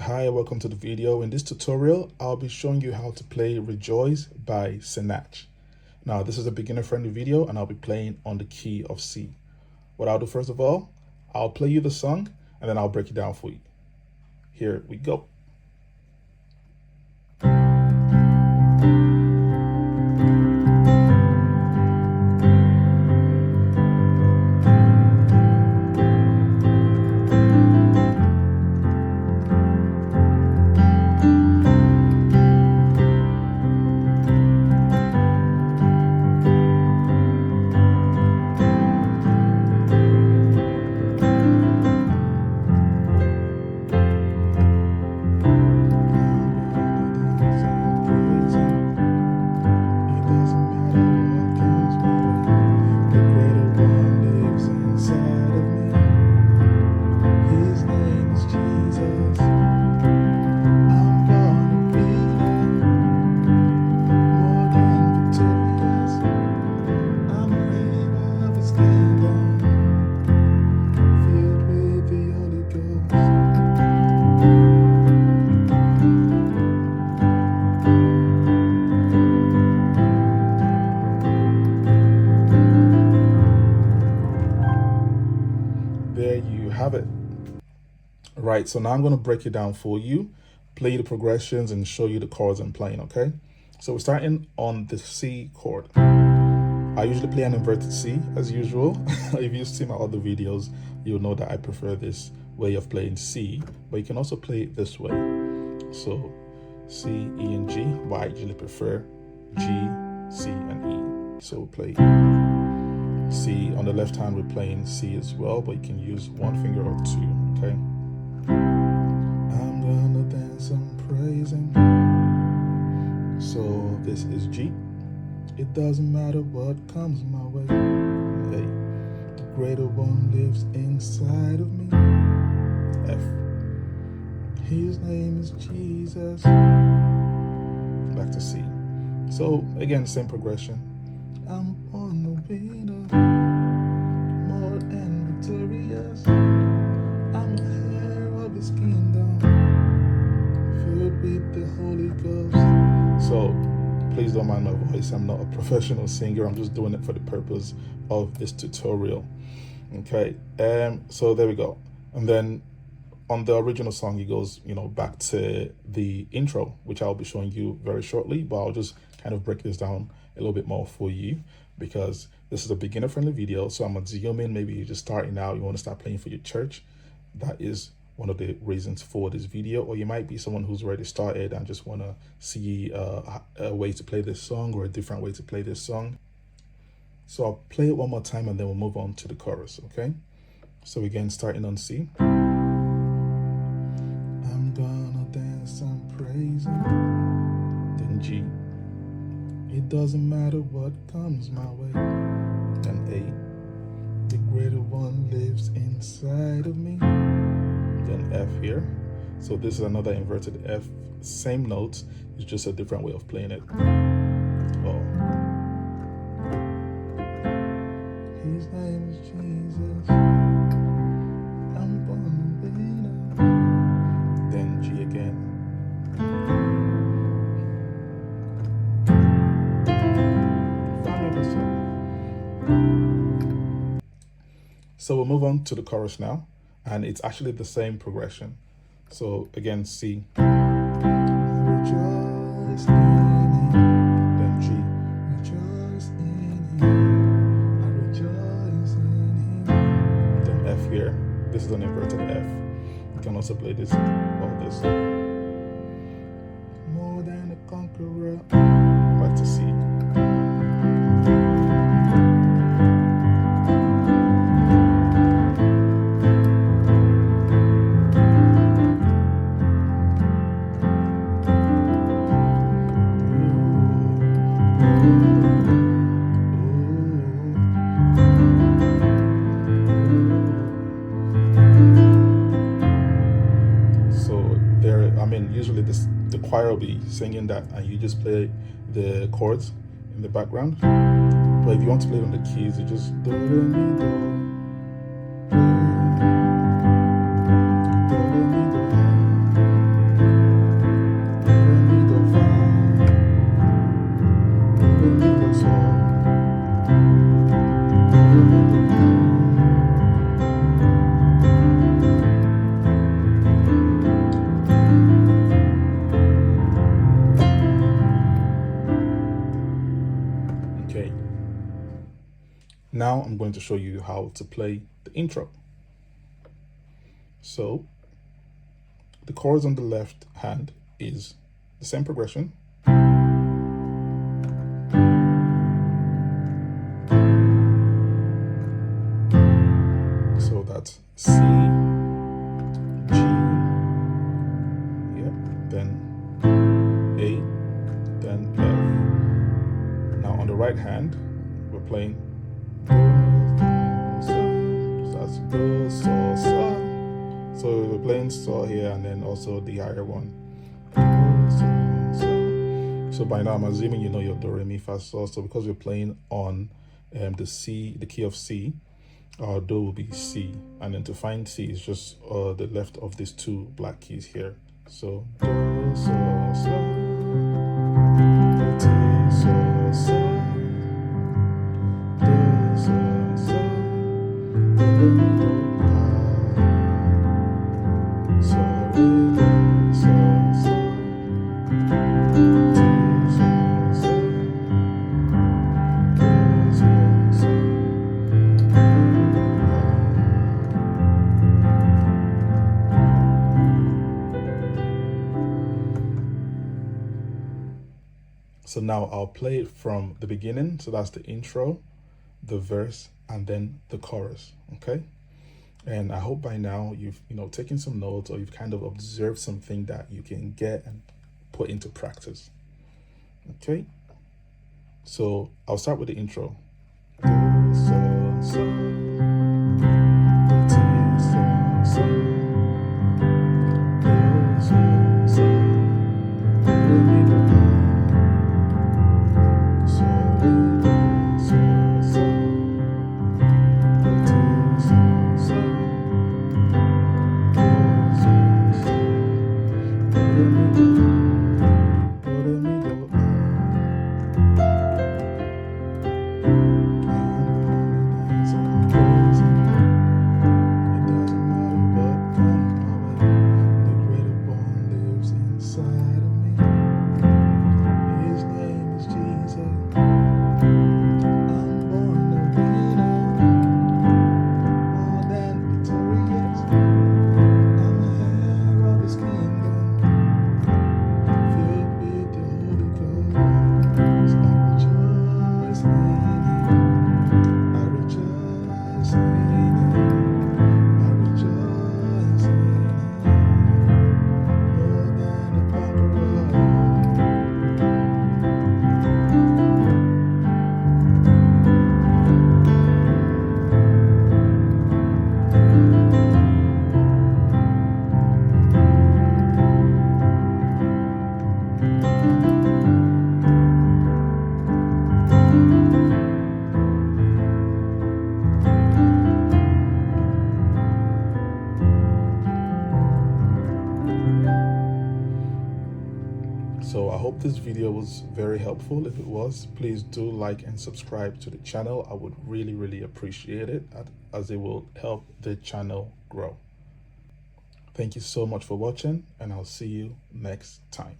Hi, welcome to the video. In this tutorial, I'll be showing you how to play Rejoice by Sinach. Now, this is a beginner-friendly video and I'll be playing on the key of C. What I'll do first of all, I'll play you the song and then I'll break it down for you. Here we go. There you have it. Right, so now I'm going to break it down for you, play the progressions and show you the chords I'm playing, okay? So we're starting on the C chord. I usually play an inverted C as usual. If you've seen my other videos, you'll know that I prefer this way of playing C, but you can also play it this way. So C, E, and G, but I usually prefer G, C, and E. So we'll play C. On the left hand, we're playing C as well, but you can use one finger or two, okay? I'm gonna dance and praise him. So this is G. It doesn't matter what comes my way. Hey, the greater one lives inside of me. F. His name is Jesus. Back to C. So again, same progression. I'm on the winner, more and victorious. I'm a heir of his kingdom, filled with the Holy Ghost. So please don't mind my voice. I'm not a professional singer. I'm just doing it for the purpose of this tutorial. Okay, so there we go. And then on the original song, he goes, back to the intro, which I'll be showing you very shortly, but I'll just kind of break this down a little bit more for you because this is a beginner friendly video. So I'm assuming maybe you're just starting out, you want to start playing for your church. That is one of the reasons for this video. Or you might be someone who's already started and just want to see a way to play this song or a different way to play this song. So I'll play it one more time and then we'll move on to the chorus, okay? So again, starting on C. I'm gonna dance and praise him. Then G. It doesn't matter what comes my way. And A. The greater one lives inside of me. Then F here. So this is another inverted F. Same notes, it's just a different way of playing it. Oh. His name is Jesus. I'm born a winner. Then G again. So we'll move on to the chorus now, and it's actually the same progression. So again, C. I rejoice in him. Then G. Rejoice in him. I rejoice in him. Then F here. This is an inverted F. You can also play this or this. More than a conqueror. Back to C. Usually the choir will be singing that and you just play the chords in the background. But if you want to play it on the keys, you just do, re, mi, do, re, do, re, mi, do, Now I'm going to show you how to play the intro. So the chords on the left hand is the same progression. So that's C, G, yeah, then A, then F. Now on the right hand, we're playing so that's do, so, so. So we're playing so here and then also the higher one. So by now I'm assuming you know your do, re, mi, fa, sol. So because we're playing on the C, the key of C, our do will be C, and then to find C is just the left of these two black keys here. So do, so, so, do, so, so, do, so, so, do, re, do, so, re, do, so, so, do, so, so, do, so, so. So now I'll play it from the beginning. So that's the intro, the verse, and then the chorus, okay? And I hope by now you've taken some notes, or you've kind of observed something that you can get and put into practice, okay? So I'll start with the intro. Do, so, so, do, ti, so, so, do, so, so, do, re, mi, do, so, re, do, so, so, do, ti, so, so, do, so, so, do, re, mi, do, re, mi, do, So I hope this video was very helpful. If it was, please do like and subscribe to the channel. I would really appreciate it, as it will help the channel grow. Thank you so much for watching, and I'll see you next time.